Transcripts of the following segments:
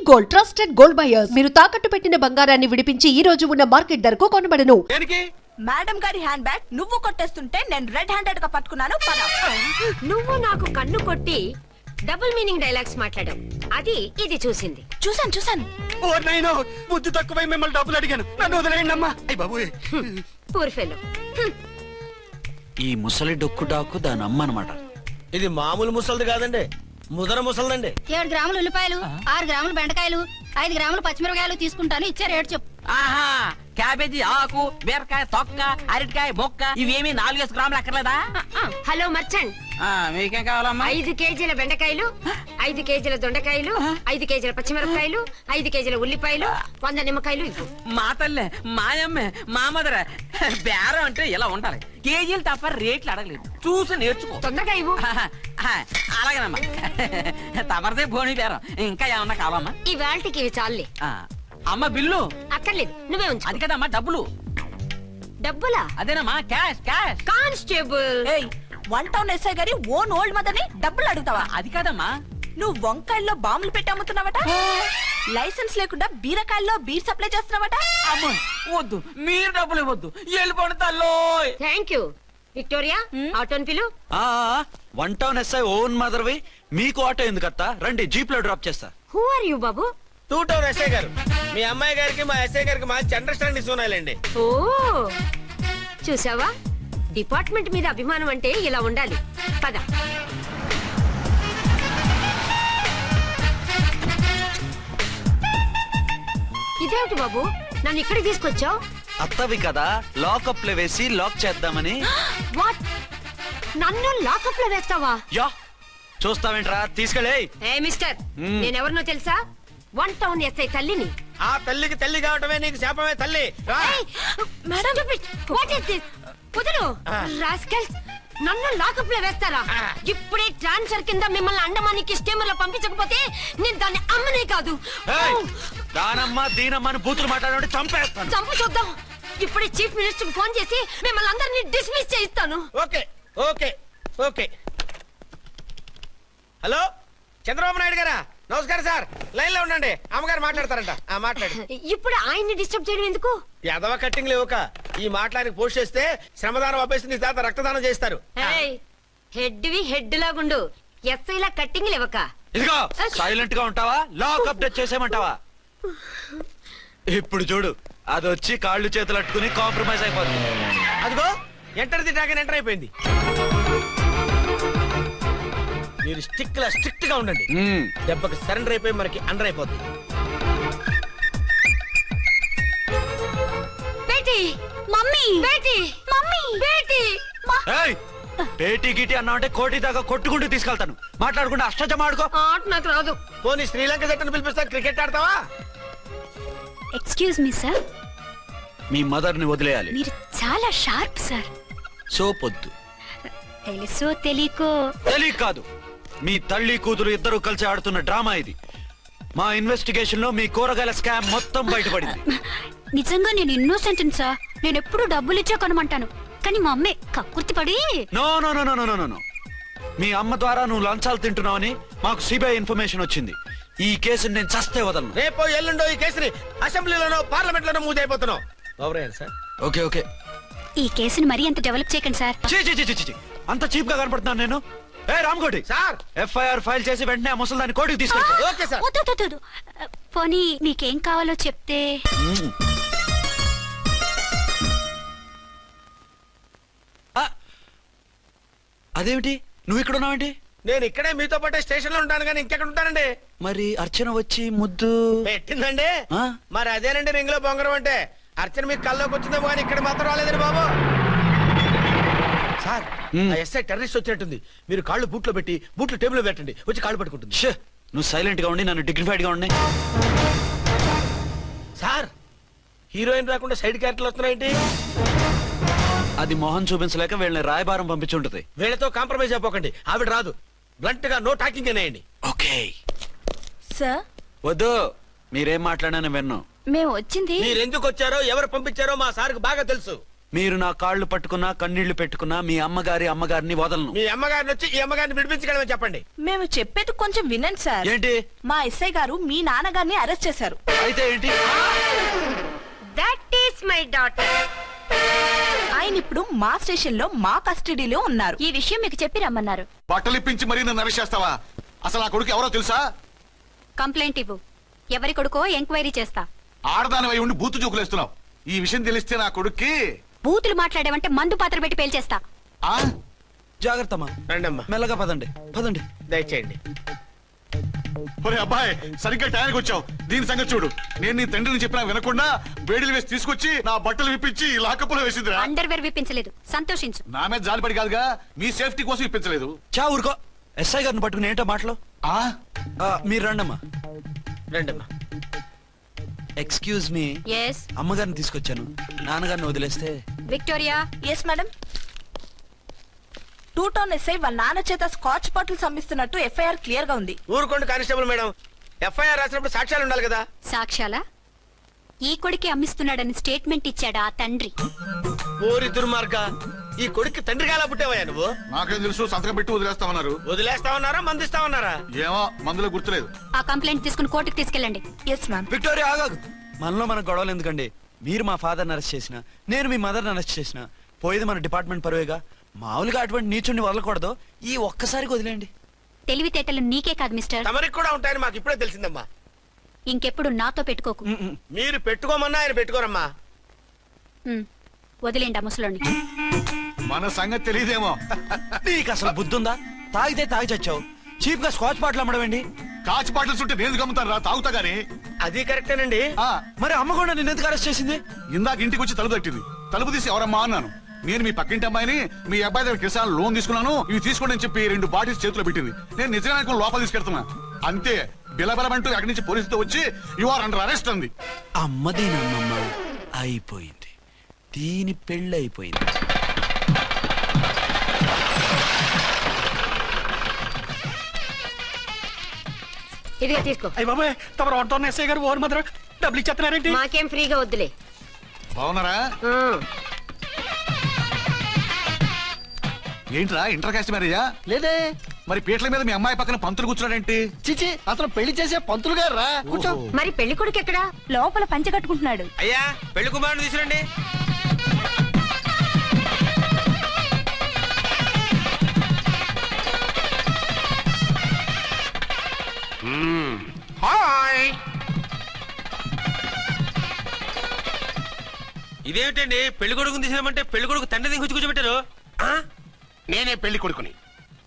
Gold trusted gold buyers మీరు తాకట్టు పెట్టిన బంగారాన్ని విడిపించి ఈ రోజు ఉన్న మార్కెట్ ధరకు కొనబడను. మేడం గారి హ్యాండ్ బ్యాగ్ నువ్వు కొట్టేస్తుంటే నేను రెడ్ హ్యాండెడ్ గా పట్టుకున్నాను. నువ్వు నాకు కన్ను కొట్టి డబుల్ మీనింగ్ డైలాగ్స్ మాట్లాడావు. అది ఇది చూసింది. చూసాను. ఓ నైనో బుద్ధి తక్కువై మిమ్మల్ని డబ్బులు అడిగాను. నన్ను వదిలేయండి అమ్మా. అయ్య బాబు, పూర్ ఫెలో. ఈ ముసలి డొక్కు డాకు దాని అమ్మ అనమాట. ఇది మామూలు ముసలిది కాదండి, ముదర ముసలిదండి. 7 గ్రాములు ఉల్లిపాయలు, 6 గ్రాములు బెండకాయలు, 5 గ్రాములు పచ్చిమిరపకాయలు తీసుకుంటాను. ఇచ్చే రేటు చెప్పు. ఆహా, క్యాబేజీ ఆకు, బీరకాయ తొక్క, అరటికాయ మొక్క ఇవేమి 4 గ్రాములు అక్కర్లేదా? హలో మర్చండ్, మీకేం కావాలమ్మా? 5 కేజీల బెండకాయలు, 5 కేజీల దొండకాయలు, 5 కేజీల పచ్చిమిరపకాయలు, 5 కేజీల ఉల్లిపాయలు, 100 నిమ్మకాయలు ఇవ్వు. మా తల్లే, మాయమ్మే, మా మదర బేరం అంటే ఇలా ఉండాలి. కేజీలు తప్ప రేట్లు అడగలేదు, చూసి నేర్చుకో. తొందరగా ఇవ్వు. అలాగేనమ్మా. తమరిదే భోని బేరం. ఇంకా ఏమన్నా కావాలమ్మా? ఇవాళకి ఇవి చాలులే. అమ్మ బిల్లు అక్కర్లేదు, నువ్వే ఉంచు. అది కదమ్మా డబ్బులు. డబ్బులా? అదేనమ్మా, cash cash. Constable, 1 town SI గారి ఓన్ ఓల్డ్ మదర్ ని డబ్బులు అడుగుతావా? అది కదమ్మా. నువ్వు వంకాయల్లో బాంబులు పెట్టి అమ్ముతున్నావట, లైసెన్స్ లేకుండా బీరకాయల్లో బీర్ సప్లై చేస్తున్నావట. అమ్మో వద్దు, మీరు డబ్బులు ఇవ్వద్దు, వెళ్ళిపోండి తల్లో. Thank you. విక్టోరియా, ఆటోన్ పిలు. 1 టౌన్ ఎస్ఐ ఓన్ మదర్వి, మీకు ఆటో ఎందుకత్తా? రండి, జీప్ లో డ్రాప్ చేస్తా. హూ ఆర్ యూ బాబు? 2 టౌన్ ఎస్ఐ గారు, మీ అమ్మాయి గారికి మా ఎస్ఐ గారికి మంచి అండర్స్టాండింగ్ ఉన్నాయండి. ఓ చూసావా, డిపార్ట్మెంట్ మీద అభిమానం అంటే ఇలా ఉండాలి. పద. ఇదేమిటి బాబు, నన్ను ఇక్కడికి తీసుకొచ్చావు? అత్తవి కదా, లాకప్ లో వేసి లాక్ చేద్దామని. వాట్, నన్ను లాకప్ లో వేస్తావా? యా, చూస్తావేంట్రా, తీసుకెళ్ళే. ఏ మిస్టర్, నేనెవరినో తెలుసా? 1 టౌన్ ఎస్ఐ తల్లిని. ఆ తల్లికి తల్లి కావటమే నీకు శాపమే తల్లి. కుదురు రాస్కల్స్, నన్ను లాకప్ లో వేస్తారా? ఇప్పుడే ట్రాన్స్ఫర్ కింద మిమ్మల్ని అండమానికి స్టీమర్ లో పంపించకపోతే నేను దాన్ని అమ్మనే కాదు. దానమ్మ దీనమ్మని బూతులు మాట్లాడే చంపేస్తాను. చంపు చూద్దాం. ఇప్పుడే చీఫ్ మినిస్టర్ ఫోన్ చేసి మిమ్మల్ని అందరినీ డిస్మిస్ చేయిస్తాను. Okay okay okay. Hello, Chandrababu Naidu గారా? నమస్కారం సార్, లైన్ లో ఉండండి, అమ్మగారు మాట్లాడతారంట. మాట్లాడు. ఇప్పుడు ఆయన్ని డిస్టర్బ్ చేయడం ఎందుకు? ఎదవ కట్టింగ్ లేవుక ఈ మాట్లాడి పోస్ట్ చేస్తే శ్రమదానం అభ్యసి నీ తాత రక్తదానం చేస్తారు. హెడ్ వి హెడ్ లాగుండు, ఎస్ఐ లా కట్టింగ్ లేవక. ఇదిగో సైలెంట్ గా ఉంటావా, లాక్ అప్డేట్ చేసేమంటావా? ఇప్పుడు చూడు, అది వచ్చి కాళ్ళు చేతులు అట్టుకుని కాంప్రమైజ్ అయిపోతుంది. అదిగో ఎంటర్ ది డ్రాగన్ ఎంటర్ అయిపోయింది. మీరు స్ట్రిక్ట్ గా ఉండండి, దెబ్బకి సరెండర్ అయిపోయి మనకి అండర్ అయిపోతుంది. బేటీ, మమ్మీ, బేటీ, మమ్మీ, బేటీ. పేటీ గిటి అన్నావంటే కోటి దాకా కొట్టుకుంటూ తీసుకెళ్తాను. మాట్లాడకుండా అష్టజమ ఆడుకో. ఆట నాకు రాదు. పోనీ శ్రీలంక జట్టును పిలిపిస్తా, క్రికెట్ ఆడతావా? ఎక్స్క్యూజ్ మీ సార్, మీ మదర్ ని వదిలేయాలి. మీరు చాలా షార్ప్ సార్. సోపొద్దు. తెలుసో తెలియకో. తెలియ కాదు, మీ తల్లి కూతురు ఇద్దరు కలిసి ఆడుతున్న డ్రామా ఇది. మా ఇన్వెస్టిగేషన్ లో మీ కూరగాయల స్కామ్ మొత్తం బయటపడింది. నిజంగా నేను ఇన్నోసెంట్ సార్. నేను ఎప్పుడు డబ్బులు ఇచ్చా కొనమంటాను, కానీ మా అమ్మే కక్కుర్తి పడి. No no no no no no, మీ అమ్మ ద్వారా నువ్వు లంచాలు తింటున్నావని మాకు సిబిఐ ఇన్ఫర్మేషన్ వచ్చింది. ఈ కేసుని నేను చస్తే వదలను. రేపో ఎల్లుండో ఈ కేసుని అసెంబ్లీలోనో పార్లమెంట్ లోనో మూవ్ అయిపోతున్నావు. సార్ ఓకే ఓకే, ఈ కేసుని మరీ అంత డెవలప్ చేయకండి సార్. అంత చీప్ గా కనపడుతున్నాను నేను? ఏ రామ్కోటి సార్, ఎఫ్ఐఆర్ ఫైల్ చేసి వెంటనే ఆ ముసలిదాన్ని కోర్టుకి తీసుకెళ్ళి. Okay sir. పోనీ మీకేం కావాలో చెప్తే. అదేమిటి, నువ్వు ఇక్కడ ఉన్నావేంటి? నేను ఇక్కడే మీతో పాటే స్టేషన్ లో ఉంటాను, కానీ ఇంకెక్కడ ఉంటానండి? మరి అర్చన వచ్చి ముద్దు పెట్టిందండి. మరి అదేనండి రింగ్ లో బొంగరం అంటే. అర్చన మీకు కల్లోకి వచ్చిందేమో కానీ ఇక్కడ మాత్రం రాలేదండి బాబు. సార్, ఎస్ఐ టెర్రరిస్ట్ వచ్చినట్టుంది. మీరు కాళ్ళు బూట్లో పెట్టి బూట్లు టేబుల్ పెట్టండి, వచ్చి కాళ్ళు పట్టుకుంటుంది. నువ్వు సైలెంట్ గా ఉండి నన్ను డిగ్నిఫైడ్ గా ఉండి. సార్, హీరోయిన్ రాకుండా సైడ్ క్యారెక్టర్లు వస్తున్నాయేంటి? అది మొహం చూపించలేక వీళ్ళని రాయబారం పంపించుంటది. వీళ్ళతో కాంప్రమైజ్ అయిపోకండి, ఆవిడ రాదు. బ్లంట్ గా నో టాకింగ్ అనేయండి. ఓకే సార్, వద్దు, మీరేం మాట్లాడానని విన్ను. మేము వచ్చింది. మీరు ఎందుకు వచ్చారో ఎవరు పంపించారో మా సార్కు బాగా తెలుసు. మీరు నా కాళ్ళు పట్టుకున్నా కన్నీళ్లు పెట్టుకున్నా మీ అమ్మగారిని వదలను. మీ అమ్మగారిని వచ్చి ఈ అమ్మగారిని విడిపించగలమని చెప్పండి. మేము చెప్పేది కొంచెం వినండి సార్. ఏంటి? మా ఎస్ఐ గారు మీ నాన్నగారిని అరెస్ట్ చేశారు. అయితే ఏంటి? That is my daughter. ఆయన ఇప్పుడు మా స్టేషన్ లో మా కస్టడీలో ఉన్నారు. ఈ విషయం మీకు చెప్పి రమ్మన్నారు. బట్టలిప్పించి మరీ నన్ను అరెస్ట్ చేస్తావా? అసలు ఆ కొడుకు ఎవరో తెలుసా? కంప్లైంట్ ఇవ్వు. ఎవరి కొడుకో ఎంక్వైరీ చేస్తా. ఆడదానివై ఉండి బూతు జోకులేస్తున్నావు. ఈ విషయం తెలిస్తే నా కొడుక్కి బూతులు మాట్లాడేవంటే మందు పాత్ర పెట్టి పేల్చేస్తా. ఆ జాగ్రత్తమ్మా. రండమ్మా, మెల్లగా పదండి. దయచేయండి. ఒరే అబ్బాయి, సరిగ్గా టైంకి వచ్చావు. దీని సంగతి చూడు. నేను నీ తండ్రిని చెప్పినా వినకుండా బేడీలు వేసి తీసుకొచ్చి నా బట్టలు విప్పించి లాకప్పులో వేసిందిరా. అండర్వేర్ విప్పించలేదు, సంతోషించు. నా మీద జాలిపడి కాదుగా, మీ సేఫ్టీ కోసం ఇప్పించలేదు. చా ఊరుకో. ఎస్ఐ గారిని పట్టుకుని ఏంటో మాటలు. మీరు రండమ్మా. రండమ్మా. Excuse me. ఎస్ అమ్మగారిని తీసుకొచ్చాను. నాన్నగారిని వదిలేస్తే. Victoria. Yes madam. 2 town SI వాళ్ళ నాన్న చేత స్కాచ్ బాటిల్స్ అమ్మిస్తున్నట్టు ఎఫ్ఐఆర్ క్లియర్ గా ఉంది. ఊరుకోండి కానిస్టేబుల్ మేడం. ఎఫ్ఐఆర్ రాసినప్పుడు సాక్ష్యాలు ఉండాలి కదా. సాక్ష్యాలా? ఈ కొడుకే అమ్మిస్తున్నాడని స్టేట్మెంట్ ఇచ్చాడా ఆ తండ్రి? ఓరి దుర్మార్గ, ఈ కొడుక్కి తండ్రిగా ఎలా పుట్టావయ్యా నువ్వు? నాకేం తెలుసు, సంతకం పెట్టి వదిలేస్తామన్నారు. వదిలేస్తామన్నారా మందిస్తామన్నారా? ఏమో, మందులో గుర్తులేదు. ఆ కంప్లైంట్ తీసుకుని కోర్టుకు తీసుకెళ్ళండి. Yes ma'am. విక్టోరియా ఆగాగు. మనలో మన గొడవలు ఎందుకండి? మీరు మా ఫాదర్ని అరెస్ట్ చేసిన, నేను మీ మదర్ని అరెస్ట్ చేసిన, పోయేది మన డిపార్ట్మెంట్ పరువేగా. మామూలుగా అటువంటి నీచుని వదలకూడదు. ఈ ఒక్కసారికి వదిలేండి. తెలివితేటలు నీకే కాదు మిస్టర్, తమరికి కూడా ఉంటాయని మాకు ఇప్పుడే తెలిసిందమ్మా. ఇంకెప్పుడు నాతో పెట్టుకోకు. మీరు పెట్టుకోమన్నా ఆయన పెట్టుకోరమ్మా. వదిలేండి ఆ ముసలోని. మన సంగతి తెలియదేమో. నీకు అసలు బుద్ధుందా? తాగితే తాగి చచ్చావు. చీప్ గా స్కాచ్ బాటిల్ అమ్మడమేంటి? కాచి బాటలు చుట్టూ నేను గమ్ముతాను రా, తాగుతా గానీ. అది కరెక్టేనండి. మరి అమ్మ కూడా నిన్ను ఎందుకు అరెస్ట్ చేసింది? ఇందాక ఇంటికి వచ్చి తలుపు తట్టింది. తలుపు తీసి ఎవరమ్మా అన్నాను. నేను మీ పక్కింటి అమ్మాయిని, మీ అబ్బాయి దగ్గర కిసాన్ లోన్ తీసుకున్నాను, ఇవి తీసుకోండి అని చెప్పి 2 బాటిల్స్ చేతిలో పెట్టింది. నేను నిజంగా లోపల తీసుకెళ్తున్నా. అంతే, బిలబలమంటూ అక్కడి నుంచి పోలీసుతో వచ్చి యు ఆర్ అండర్ అరెస్ట్ అంది. అమ్మదేనమ్మమ్మ అయిపోయింది. దీని పెళ్ళి అయిపోయింది. ఇదిగా తీసుకో. అయ్య బాబాయ్, తమ రోడ్డు ఎస్ఐ గారు ఓర్ మాత్రం డబ్బులు ఇచ్చేస్తున్నారేంటి? మాకేం ఫ్రీగా వద్దులే. బాగున్నారా? ఏంట్రా ఇంటర్ కాస్ట్ మ్యారేజా? లేదే. మరి పీటల మీద మీ అమ్మాయి పక్కన పంతులు కూర్చున్నాడేంటి? చిచి, అతను పెళ్లి చేసే పంతులు గారు రా. కూర్చో. మరి పెళ్లి కొడుకు ఎక్కడా? లోపల పంచె కట్టుకుంటున్నాడు. అయ్యా, పెళ్లి కుమారుని తీసుకురండి. హాయ్. ఇదేమిటండి, పెళ్లి కొడుకుని తీసినామంటే పెళ్లి కొడుకు తండ్రి దిగి కూర్చోబెట్టారు. నేనే పెళ్లి కొడుకుని.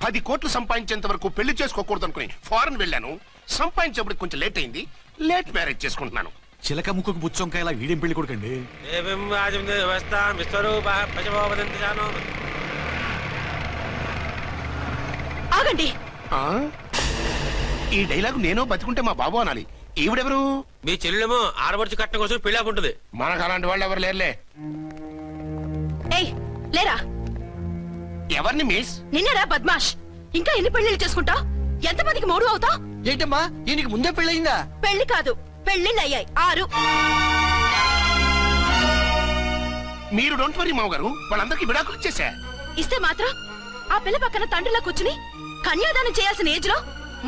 10 కోట్లు సంపాదించేంత వరకు పెళ్లి చేసుకోకూడదు అనుకుని ఫారెన్ వెళ్ళాను. సంపాదించేప్పుడు కొంచెం లేట్ అయింది. లేట్ మ్యారేజ్ చేసుకుంటున్నాను. చిలక ముక్కుకు బుచ్చొంకాయ ఇలా వీడేం పెళ్లి కొడుకండి? ఆగండి. ఈ డైలాగ్ నేను బతుకుంటే మా బాబు అనాలి. ఈవిడెవరు? మీ చెల్లెమో ఆడబడుచు కట్టడం కోసం పెళ్లి ఆపుంటది. మనకు అలాంటి వాళ్ళు ఎవరు లేరులే. ఏయ్, లేరా. ఎవరిని మిస్? నిన్నరా బద్మాష్. ఇంకా ఎన్ని పెళ్లిళ్ళు చేసుకుంటా? ఎంతమందికి మూడు అవుతా? ఏంటమ్మా, ఈయనకి ముందే పెళ్ళయిందా? పెళ్లి కాదు, పెళ్లిళ్ళు అయ్యాయి 6. మీరు డోంట్ వరీ మామగారు, వాళ్ళందరికీ విడాకులు ఇచ్చేసా. ఇస్తే మాత్రం ఆ పిల్ల పక్కన తండ్రిలా కూర్చుని కన్యాదానం చేయాల్సిన ఏజ్ లో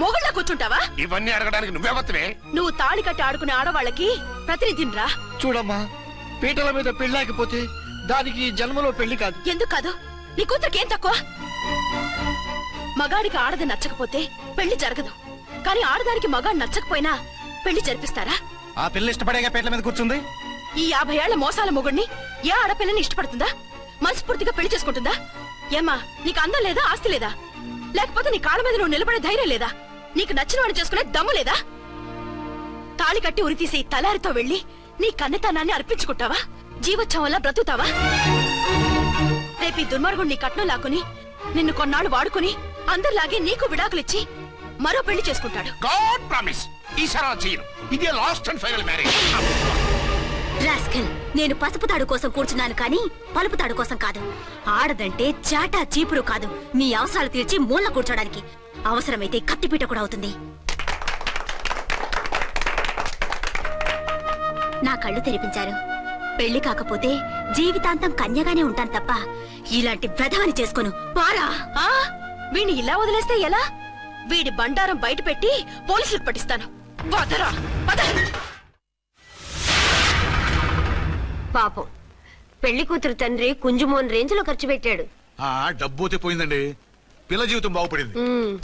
మొగుళ్ళ కూర్చుంటావా? ఇవన్నీ అడగడానికి నువ్వెవత్తవే? నువ్వు తాళి కట్టి ఆడుకునే ఆడవాళ్ళకి ప్రతినిధినిరా. చూడమ్మా, పీటల మీద పెళ్ళాకపోతే దానికి ఈ జన్మలో పెళ్లి కాదు. ఎందుకు కాదు? నీ కూతురికేం తక్కువ? మగాడికి ఆడది నచ్చకపోతే పెళ్లి జరగదు. కానీ ఆడదానికి మగాడు నచ్చకపోయినా పెళ్లి జరిపిస్తారా? ఆ పిల్ల ఇష్టపడేగా పీటల మీద కూర్చుంది. ఈ 50 ఏళ్ల మోసాల మొగుడిని ఏ ఆడపిల్లని ఇష్టపడుతుందా? మనస్ఫూర్తిగా పెళ్లి చేసుకుంటుందా? ఏమ్మా, నీకు అందం లేదా, ఆస్తి లేదా? లేకపోతే నీ కాళ్ళ మీద నువ్వు నిలబడే ధైర్యం లేదా? నీకు నచ్చిన వాడిని చేసుకునే దమ్ము లేదా? తాళి కట్టి ఉరితీసే ఈ తలారితో వెళ్లి నీ కన్నెతనాన్ని అర్పించుకుంటావా? జీవోత్సవంలా బ్రతుకుతావా? రేపు ఈ దుర్మార్గుడు నీ కట్నం లాక్కుని నిన్ను కొన్నాళ్ళు వాడుకుని అందరిలాగే నీకు విడాకులిచ్చి మరో పెళ్లి చేసుకుంటాడు. గాడ్ ప్రామిస్, ఈసారి అలా చేయను. ఇదే last and final marriage. Rascal, నేను పసుపు తాడు కోసం కూర్చున్నాను కానీ పలుపు తాడు కోసం కాదు. ఆడదంటే చాటా చీపురు కాదు, నీ అవసరాలు తీర్చి మూల కూర్చోడానికి. అవసరమైతే కత్తిపీట కూడా అవుతుంది. నా కళ్ళు తెరిపించారు. పెళ్లి కాకపోతే జీవితాంతం కన్యగానే ఉంటాను తప్ప ఇలాంటి ప్రధాని చేసుకోను. పారా ఆ వీణ్ణి ఇలా వదిలేస్తే ఎలా? వీడి బండారం బయట పెట్టి పోలీసులకు పట్టిస్తాను. వదరా వద. పాపం పెళ్లి కూతురు తండ్రి కుంజుమోన్ రేంజ్ లో ఖర్చు పెట్టాడు. ఆ డబ్బు అయితే పోయిందండి, పిల్ల జీవితం బాగుపడింది.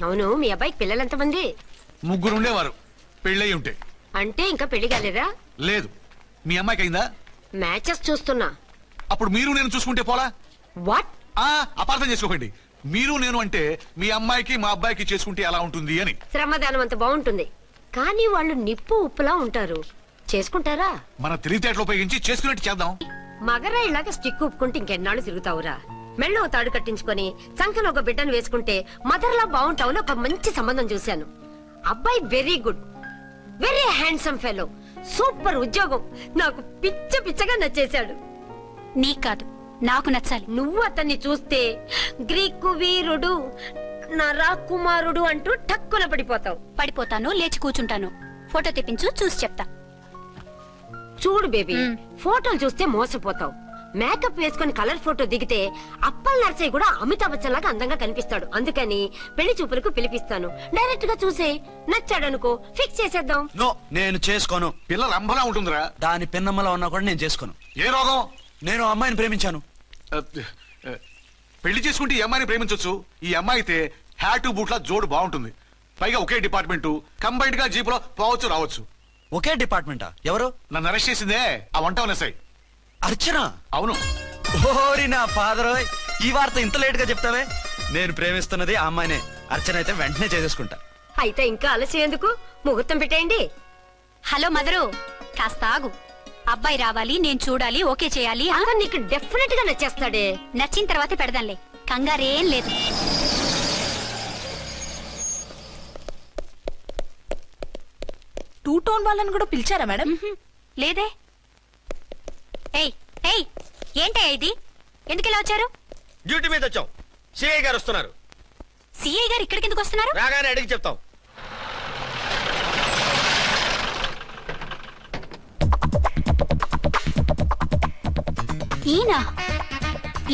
అవును, మీ అబ్బాయికి పిల్లలు ఎంతమంది? 3 ఉండేవారు, పెళ్ళయి ఉంటే. అంటే ఇంకా పెళ్లి కాలేదా? లేదు. మీ అమ్మాయికి అయిందా? మ్యాచెస్ చూస్తున్నా. అప్పుడు మీరు నేను చూసుకుంటే పోలా? వాట్? అపార్థం చేసుకోకండి. మీరు నేను అంటే మీ అమ్మాయికి మా అబ్బాయికి చేసుకుంటే ఎలా ఉంటుంది అని. శ్రమదానం అంత బాగుంటుంది, కానీ వాళ్ళు నిప్పు ఉప్పులా ఉంటారు. చేసుకుంటారా? మన తెలివితేటలు ఉపయోగించి చేసుకున్నట్టు చేద్దాం. మగరాయిలాగా స్టిక్ ఉప్పుకుంటే ఇంకెన్నాళ్ళు తిరుగుతావురా? మెళ్ళో తాడు కట్టించుకొని సంఖ్యలో ఒక బిడ్డను వేసుకుంటే మదర్లా బాగుంటావు. ఒక మంచి సంబంధం చూశాను. అబ్బాయి very good, very handsome fellow, super ఉద్యోగం. నాకు పిచ్చగా నచ్చేశాడు. నీకు కాదు, నాకు నచ్చాలి. నువ్వు అతన్ని చూస్తే గ్రీకు వీరుడు, నా రాకుమారుడు అంటూ టక్కున పడిపోతావు. పడిపోతాను, లేచి కూర్చుంటాను. ఫోటో తెప్పించు, చూసి చెప్తా. చూడు బేబీ, ఫోటోలు చూస్తే మోసపోతావు. మేకప్ వేసుకుని కలర్ ఫోటో దిగితే అప్పల్ నర్సయ్య కూడా అమితాబ్ బచ్చన్ లాగా అందంగా కనిపిస్తాడు. అందుకని పెళ్లి చూపులకు పిలిపిస్తాను. డైరెక్ట్ గా చూసే నచ్చాడనుకో, ఫిక్స్ చేసేద్దాం. నో, నేను చేసుకోను. పిల్ల రంభలా ఉంటుందిరా. దాని పిన్నమ్మలా ఉన్నా కూడా నేను చేసుకోను. ఏ రోగం? నేను ఆ అమ్మాయిని ప్రేమించాను. పెళ్లి చేసుకుంటే ఈ అమ్మాయిని ప్రేమించొచ్చు. ఈ అమ్మాయి అయితే హ్యాటు బూట్ల జోడు బాగుంటుంది. పైగా ఒకే డిపార్ట్మెంట్, కంబైన్డ్ గా జీపులో పోవచ్చు రావచ్చు. ఒకే డిపార్ట్మెంటా? ఎవరు? నన్ను అరెస్ట్ చేసిందే ఆ వంట ఎస్ఐ అర్చన. అవును. ఓరి నా ఫాదర్, ఈ వార్త ఇంత లేట్ గా చెప్తావే? నేను ప్రేమిస్తున్నది ఆ అమ్మాయినే. అర్చన అయితే వెంటనే చేసేసుకుంటా. అయితే ఇంకా ఆలస్యం ఎందుకు? ముహూర్తం పెట్టేయండి. హలో మదరు, కాస్త ఆగు. అబ్బాయి రావాలి, నేను చూడాలి, ఓకే చేయాలి. అతను నీకు డెఫినెట్ గా నచ్చేస్తాడే. నచ్చిన తర్వాతే పెడదాంలే, కంగారేం లేదు. టూ టోన్ వాళ్ళని కూడా పిలిచారా మేడం? లేదే. ఏయ్ ఏయ్, ఏంటయ్యా ఇది? ఎందుకు ఇలా వచ్చారు? డ్యూటీ మీద వచ్చాం. సిఐ గారు వస్తున్నారు. సిఐ గారు ఇక్కడికి ఎందుకు వస్తున్నారు? రాగానే అడిగి చెప్తాం.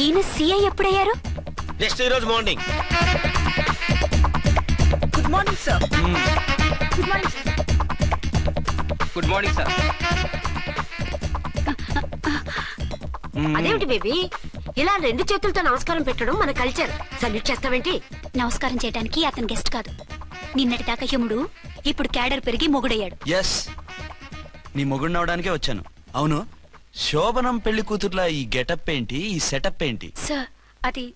ఈయన సిఐ ఎప్పుడయ్యారు? నెక్స్ట్ ఈ రోజు morning. Good morning sir. Good morning sir. Good morning sir. అదేమిటి బేబీ, ఇలా 2 చేతులతో నమస్కారం పెట్టడం మన కల్చర్. సల్యూట్ చేస్తావేంటి? నమస్కారం చేయడానికి అతను గెస్ట్ కాదు. నిన్నటి దాకా యముడు, ఇప్పుడు క్యాడర్ పెరిగి మొగుడయ్యాడు. ఎస్, నీ మొగుడినవడానికే వచ్చాను. అవును, శోభనం పెళ్లి కూతుర్లా ఈ గెటప్ ఏంటి, ఈ సెటప్ ఏంటి? సార్, అది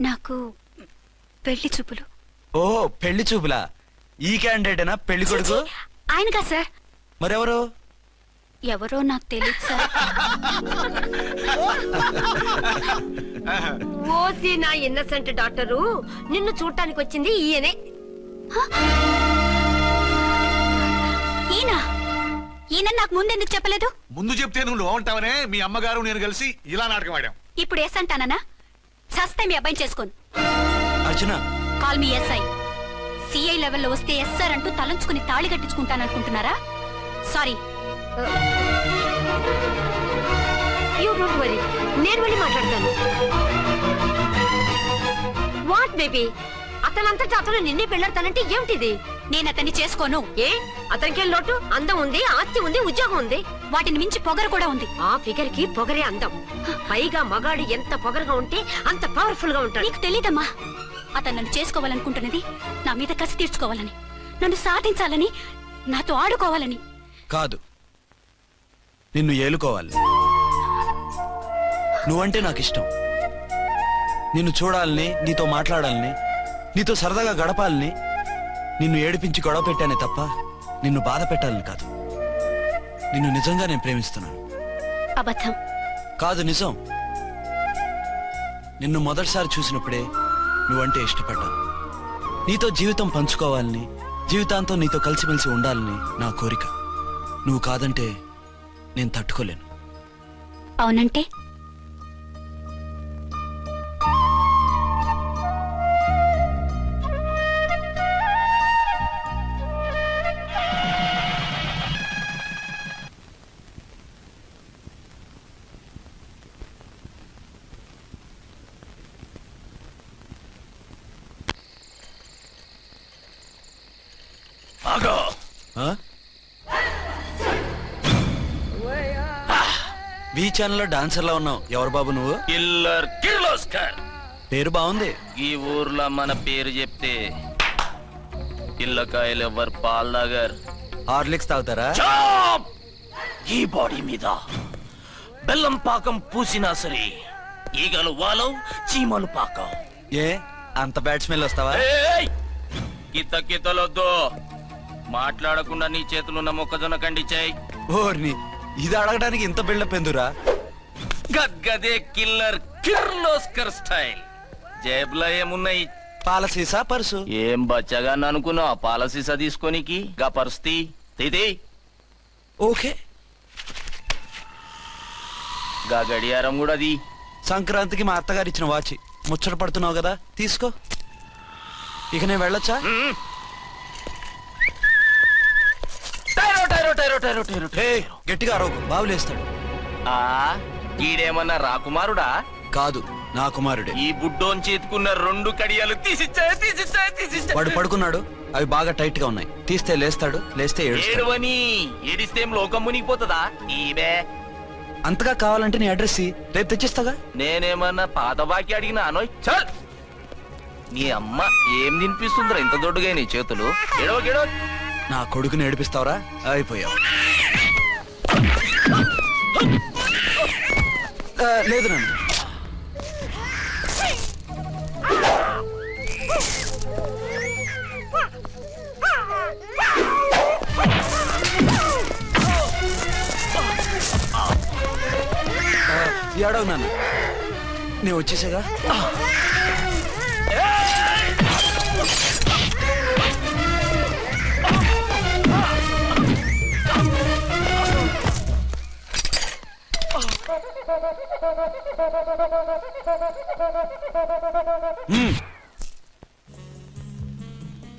నాకు పెళ్లి చూపులు. ఓ, పెళ్లి చూపులా? ఈ క్యాండిడేటేనా పెళ్లి కొడుకు? ఆయనగా సార్. మరెవరు? ఎవరో నాకు తెలియదు సార్. ఓసి నా ఇన్నసెంట్ డాక్టరు, నిన్ను చూడటానికి వచ్చింది ఈయనే. ఈయన నాకు ముందెందుకు చెప్పలేదు? ముందు చెప్తే నువ్వు బాగుంటావనే మీ అమ్మగారు నేను కలిసి ఇలా నాటకం ఆడాం. ఇప్పుడు ఎస్ అంటానా? సస్తే మీ అబ్బాయిని చేసుకోను. అర్చన, కాల్ మీ ఎస్ఐ. సిఐ లెవెల్లో వస్తే ఎస్ఆర్ అంటూ తలంచుకుని తాళి కట్టించుకుంటాననుకుంటున్నారా? సారీ. యూ డోంట్ వరీ, నేను వెళ్ళి మాట్లాడతాను. వాట్ బేబీ, అతనంతటా అతను నిన్నే పెళ్ళాడతానంటే ఏమిటిది? నేను అతన్ని చేసుకోను. ఏ, అతనికేం లోటు? అందం ఉంది, ఆస్తి ఉంది, ఉద్యోగం ఉంది. వాటిని మించి పొగరు కూడా ఉంది. ఆ ఫిగర్ కి పొగరే అందం. పైగా మగాడు ఎంత పొగరుగా ఉంటే అంత పవర్ఫుల్ గా ఉంటాడు. నీకు తెలీదమ్మా, అతను నన్ను చేసుకోవాలనుకుంటున్నది నా మీద కసి తీర్చుకోవాలని, నన్ను సాధించాలని, నాతో ఆడుకోవాలని కాదు, నిన్ను ఏలుకోవాలి. నువ్వంటే నాకు ఇష్టం. నిన్ను చూడాలని, నీతో మాట్లాడాలని, నీతో సరదాగా గడపాలని, నిన్ను ఏడిపించి గొడవ పెట్టానే తప్ప నిన్ను బాధ పెట్టాలని కాదు. నిన్ను నిజంగా నేను ప్రేమిస్తున్నాను. అబద్ధం కాదు, నిజం. నిన్ను మొదటిసారి చూసినప్పుడే నువ్వంటే ఇష్టపడ్డాను. నీతో జీవితం పంచుకోవాలని, జీవితాంతం నీతో కలిసిమెలిసి ఉండాలని నా కోరిక. నువ్వు కాదంటే నేను తట్టుకోలేను. అవునంటే వి ఛానల్ లో డాన్సర్ లా ఉన్నావు. ఎవరు బాబు నువ్వు? కిల్లర్ కిర్లోస్కర్. పేరు బాగుంది. ఈ ఊర్లో మన పేరు చెప్తే పిల్లకాయలు ఎవరు పాల్ తాగర్. హార్లిక్స్ తాగుతారా? ఈ బాడీ మీద బెల్లం పాకం పూసినా సరే ఈగలు వాలవు, చీమలు పాకం. ఏ అంత బ్యాడ్ స్మెల్ వస్తావా? కితలొద్దు. మాట్లాడకుండా నీ చేతులున్న మొక్కజొన్న కండిచాయి. ఓర్ని, ఇది అడగడానికి ఇంత బిల్డప్ ఎందురా? గద్గదే కిల్లర్ కిర్లోస్కర్ స్టైల్. జేబులో ఏమున్నాయి? పాల సీసా, పర్సు. ఏం బచ్చగా అనుకున్నావు? పాల సీసా తీసుకోనికి గా పరిస్థితి తీది. ఓకే. గా గడియారం కూడా అది. సంక్రాంతికి మా అత్తగారు ఇచ్చిన వాచి. ముచ్చట పడుతున్నావు కదా, తీసుకో. ఇక నేను వెళ్ళొచ్చా? గట్టిగా అరవకు, బావులేస్తాడు. ఈడేమన్నా రాకుమారుడా? కాదు, నా కుమారుడే. ఈ బుడ్డోన్ చేతుకున్న 2 కడియాలు తీసిచ్చా. వాడు పడుకున్నాడు, అవి బాగా టైట్ గా ఉన్నాయి. తీస్తే లేస్తాడు, లేస్తే ఏడువని. ఏడిస్తే లోకం మునిగిపోతుందా? ఈబే అంతగా కావాలంటే నీ అడ్రస్ రేపు తెచ్చిస్తాగా. నేనేమన్నా పాత బాకి అడిగినా అనోయ్. చల్, నీ అమ్మ ఏం తినిపిస్తుందిరా ఇంత దొడ్డుగా నీ చేతులు? ఎడవ నా కొడుకుని ఏడిపిస్తావరా? అయిపోయావు. లేదు నన్ను. ఏడవు నాన్న, నేను వచ్చేసాగా.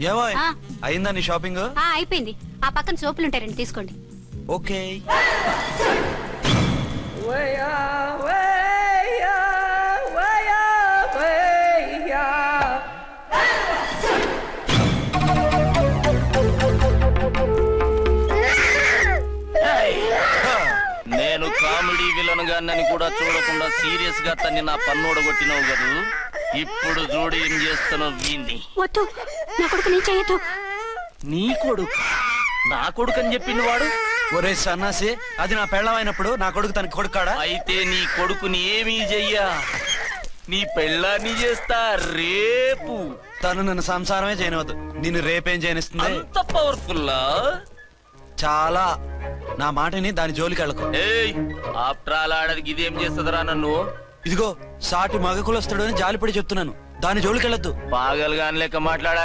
ఏమో అయిందా నీ షాపింగ్? అయిపోయింది. ఆ పక్కన సోపులుంటాయి, రండి తీసుకోండి. ఓకే. నేను కామెడీ విలన్ గాన్నని కూడా చూడకుండా సీరియస్ గా తన్ని నా పన్నోడగొట్టినావు కదూ. ఇప్పుడు చూడు ఏం చేస్తున్నావు వీణ్ణి. వద్దు, నా కొడుకు నేను చేయొద్దు. నీ కొడుకు? నా కొడుకు అని చెప్పింది వాడు. ఒరే సన్నాసి, అది నా పెళ్ళమైనప్పుడు నా కొడుకు తన కొడుకాడా? అయితే నీ కొడుకుని ఏమీ చెయ్యా, నీ పెళ్ళాన్ని చేస్తా రేపు. తను నన్ను సంసారమే చేయనవద్దు, నిన్ను రేపేం చేయనిస్తుంది? అంత పవర్ఫుల్లా? చాలా. నా మాటని దాని జోలికి వెళ్ళకు. ఆఫ్టర్ ఆల్ ఆడదికి ఇదేం చేస్తుందిరా నన్ను? ఇదిగో సాటి మగకులొస్తాడు అని జాలిపడి చెప్తున్నాను, దాని జోలికి వెళ్ళొద్దు. పాగలుగాని లెక్క మాట్లాడా.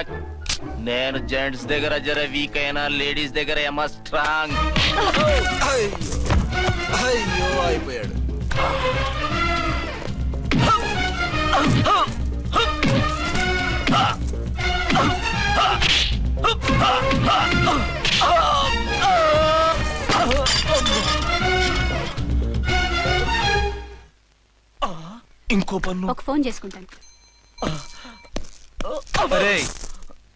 నేను జెంట్స్ దగ్గర జర వీక్ అయినా లేడీస్ దగ్గర ఏమో స్ట్రాంగ్. అయ్యో అయిపోయాడు. ఇంకో పన్ను. ఒక ఫోన్ చేసుకుంటాను. అరే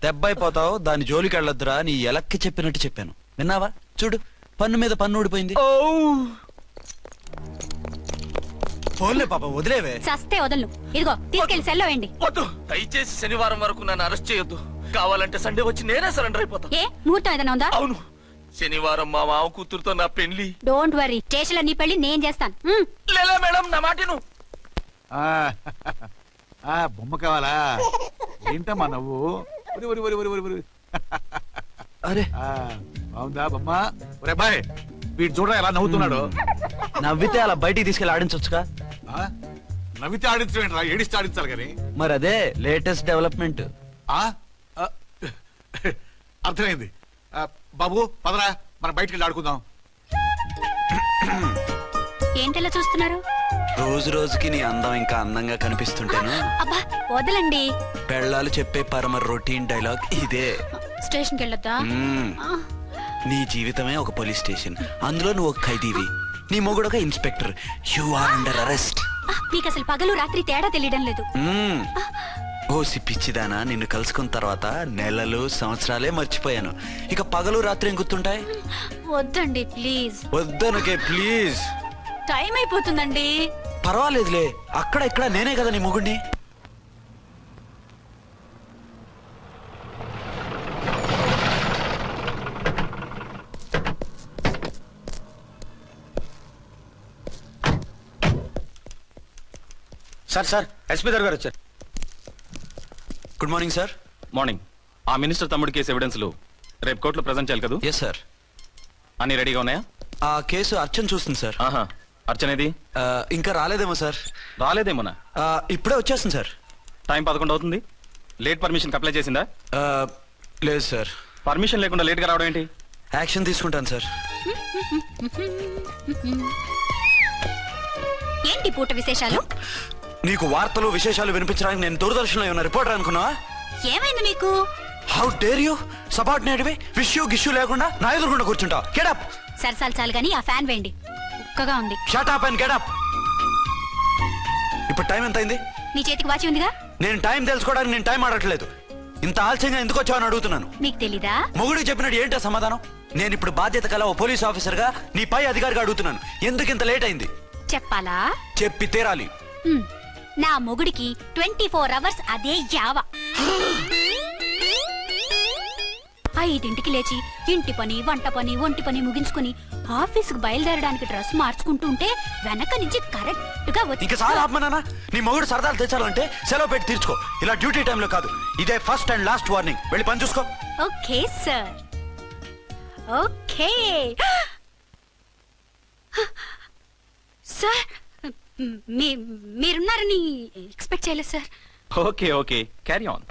దెబ్బైపోతావు, దాని జోలికి వెళ్ళొద్దురా. నీ ఎలక్కి చెప్పినట్టు చెప్పాను, విన్నావా? చూడు, పన్ను మీద పన్ను ఊడిపోయింది. ఫోన్లే పాప, వదిలేవే. సస్తే వదలను. ఇదిగో తీసుకెళ్లి సెల్లో వేయండి. వద్దు, దయచేసి శనివారం వరకు నన్ను అరెస్ట్ చేయొద్దు. కావాలంటే సండే వచ్చి నేనే సరెండర్ అయిపోతా. ఏ ముహూర్తం ఏదైనా ఉందా? అవును, శనివారం మా మామ కూతురుతో నా పెళ్లి. డోంట్ వరీ, స్టేషన్ లో నీ పెళ్లి నేను చేస్తాను. లేలా మేడం, నా మాటను. బొమ్మ కావాలా? ఏంటమ్మా నవ్వు? అరే బాగుందా బొమ్మ? ఒరే బాయ్, వీడు చూడరా ఎలా నవ్వుతున్నాడు. నవ్వితే అలా బయటికి తీసుకెళ్ళి ఆడించొచ్చుగా. నవ్వితే ఆడించడం, ఏడిస్తే ఆడించాలి కానీ. మరి అదే లేటెస్ట్ డెవలప్మెంట్. అర్థమైంది. బాబు పదరా, మనం బయటికి వెళ్ళి ఆడుకుందాం. ఏంటలా చూస్తున్నారు? రోజు రోజుకి నీ అందం ఇంకా అందంగా కనిపిస్తుంటాను. అబ్బా వదలండి. పెళ్ళాలు చెప్పే పరమ రొటీన్ డైలాగ్ ఇదే. స్టేషన్కి వెళ్ళొద్దా? నీ జీవితమే ఒక పోలీస్ స్టేషన్, అందులో నువ్వు ఒక ఖైదీవి, నీ మొగుడు ఒక inspector. You are under arrest. మీకు అసలు పగలు రాత్రి తేడా తెలియడం లేదు. ఓ సిప్పిచ్చిదానా, నిన్ను కలుసుకున్న తర్వాత నెలలు సంవత్సరాలే మర్చిపోయాను. ఇక పగలు రాత్రి ఏం గుర్తుంటాయి? వద్దండి ప్లీజ్. వద్దనకే ప్లీజ్. టైం అయిపోతుందండి. పర్వాలేదులే, అక్కడ ఇక్కడ నేనే కదా నీ మొగుడిని. సార్ ఎస్పీ గారు వచ్చారు. Good morning sir. మార్నింగ్. ఆ మినిస్టర్ తమ్ముడి కేసు ఎవిడెన్స్లు రేపు కోర్టులో ప్రజెంట్ చేయాలి కదా? Yes sir. అన్ని రెడీగా ఉన్నాయా? ఆ కేసు అర్చన చూస్తుంది సార్. ఆహా, అర్చనేది? ఇంకా రాలేదేమో సార్. రాలేదేమోనా? ఇప్పుడే వచ్చేస్తుంది సార్. టైం 11 అవుతుంది. లేట్ పర్మిషన్ అప్లై చేసిందా? లేదు సార్. పర్మిషన్ లేకుండా లేట్ గా రావడం ఏంటి? యాక్షన్ తీసుకుంటాను సార్. ఏంటి పూట విశేషాలు? నీకు వార్తలు విశేషాలు వినిపించడానికి నేను దూరదర్శన్లో ఏమన్నా రిపోర్టర్ అనుకున్నావా? ఏమైంది మీకు? హౌ డేర్ యూ సబార్డినేట్వి విష్యూ గిష్యూ లేకుండా నా ఎదురుకుండా కూర్చుంటావు? Get up. సరసాలు చాలు గానీ ఆ ఫ్యాన్ వేయండి, ఉక్కగా ఉంది. Shut up and get up. ఇప్పుడు టైం ఎంత అయింది? నీ చేతికి వాచి ఉందిగా. నేను టైం తెలుసుకోవడానికి నేను టైం ఆడట్లేదు. ఇంత ఆలస్యంగా ఎందుకు వచ్చావని అడుగుతున్నాను. మీకు తెలీదా? మొగుడికి చెప్పినట్టు ఏంటో సమాధానం? నేను ఇప్పుడు బాధ్యత కల ఓ పోలీస్ ఆఫీసర్ గా నీ పై అధికారిగా అడుగుతున్నాను, ఎందుకు ఇంత లేట్ అయింది? చెప్పాలా? చెప్పి తీరాలి. నా మొగుడికి 24 అవర్స్ అదే యావ. 5ంటికి లేచి ఇంటి పని, వంట పని, ఒంటి పని ముగించుకుని ఆఫీసుకు బయలుదేరడానికి డ్రెస్ మార్చుకుంటూ ఉంటే వెనక నుంచి కరెక్ట్ గా వచ్చి. ఇంకా సార్ ఆత్మనానా, నీ మొగుడు సరదాలు తెచ్చాలంటే సెలవు పెట్టి తీర్చుకో. ఇలా డ్యూటీ టైంలో కాదు. ఇదే ఫస్ట్ అండ్ లాస్ట్ వార్నింగ్. వెళ్ళి పని చూసుకో. Okay sir, okay sir. మీరున్నారని ఎక్స్పెక్ట్ చేయలేదు sir. Okay okay, carry on.